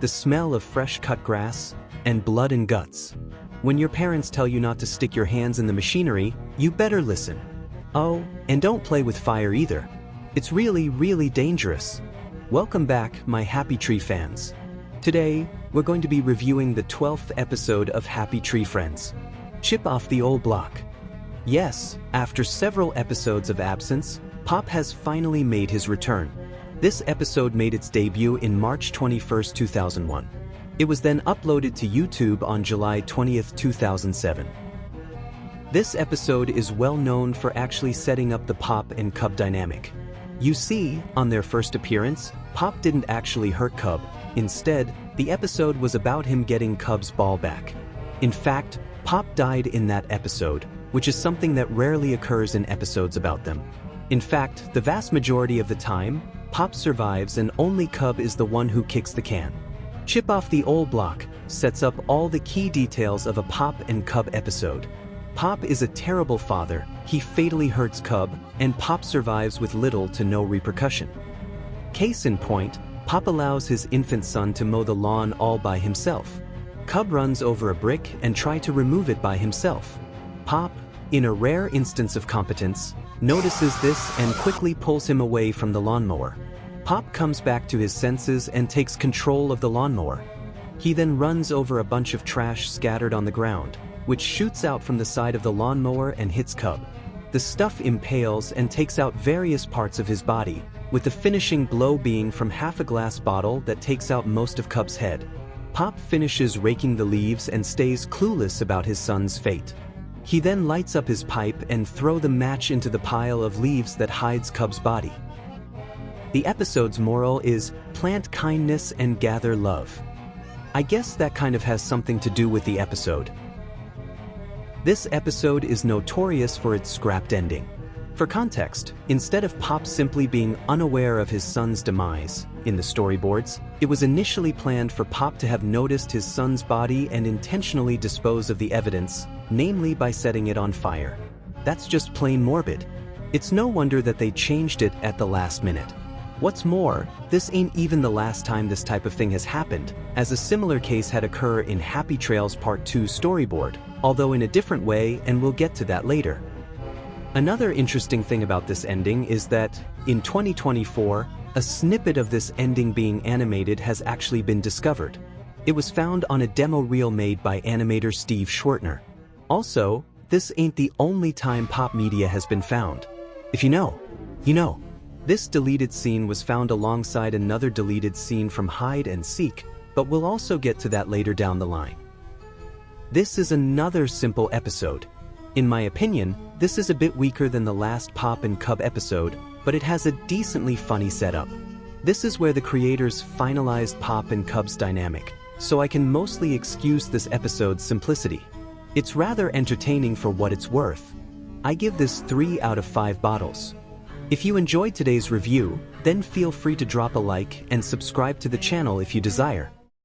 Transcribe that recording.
the smell of fresh cut grass, and blood and guts. When your parents tell you not to stick your hands in the machinery, you better listen. Oh, and don't play with fire either. It's really, really dangerous. Welcome back, my Happy Tree fans. Today, we're going to be reviewing the 12th episode of Happy Tree Friends. Chip off the old block. Yes, after several episodes of absence, Pop has finally made his return. This episode made its debut in March 21, 2001. It was then uploaded to YouTube on July 20, 2007. This episode is well known for actually setting up the Pop and Cub dynamic. You see, on their first appearance, Pop didn't actually hurt Cub. Instead, the episode was about him getting Cub's ball back. In fact, Pop died in that episode, which is something that rarely occurs in episodes about them. In fact, the vast majority of the time, Pop survives and only Cub is the one who kicks the can. Chip off the old block sets up all the key details of a Pop and Cub episode. Pop is a terrible father, he fatally hurts Cub, and Pop survives with little to no repercussion. Case in point, Pop allows his infant son to mow the lawn all by himself. Cub runs over a brick and tries to remove it by himself. Pop, in a rare instance of competence, notices this and quickly pulls him away from the lawnmower. Pop comes back to his senses and takes control of the lawnmower. He then runs over a bunch of trash scattered on the ground, which shoots out from the side of the lawnmower and hits Cub. The stuff impales and takes out various parts of his body, with the finishing blow being from half a glass bottle that takes out most of Cub's head. Pop finishes raking the leaves and stays clueless about his son's fate. He then lights up his pipe and throws the match into the pile of leaves that hides Cub's body. The episode's moral is, plant kindness and gather love. I guess that kind of has something to do with the episode. This episode is notorious for its scrapped ending. For context, instead of Pop simply being unaware of his son's demise, in the storyboards, it was initially planned for Pop to have noticed his son's body and intentionally dispose of the evidence, namely by setting it on fire. That's just plain morbid. It's no wonder that they changed it at the last minute. What's more, this ain't even the last time this type of thing has happened, as a similar case had occurred in Happy Trails Part 2 storyboard, although in a different way, and we'll get to that later. Another interesting thing about this ending is that, in 2024, a snippet of this ending being animated has actually been discovered. It was found on a demo reel made by animator Steve Schwartner. Also, this ain't the only time Pop media has been found. If you know, you know. This deleted scene was found alongside another deleted scene from Hide and Seek, but we'll also get to that later down the line. This is another simple episode. In my opinion, this is a bit weaker than the last Pop and Cub episode, but it has a decently funny setup. This is where the creators finalized Pop and Cub's dynamic, so I can mostly excuse this episode's simplicity. It's rather entertaining for what it's worth. I give this 3 out of 5 bottles. If you enjoyed today's review, then feel free to drop a like and subscribe to the channel if you desire.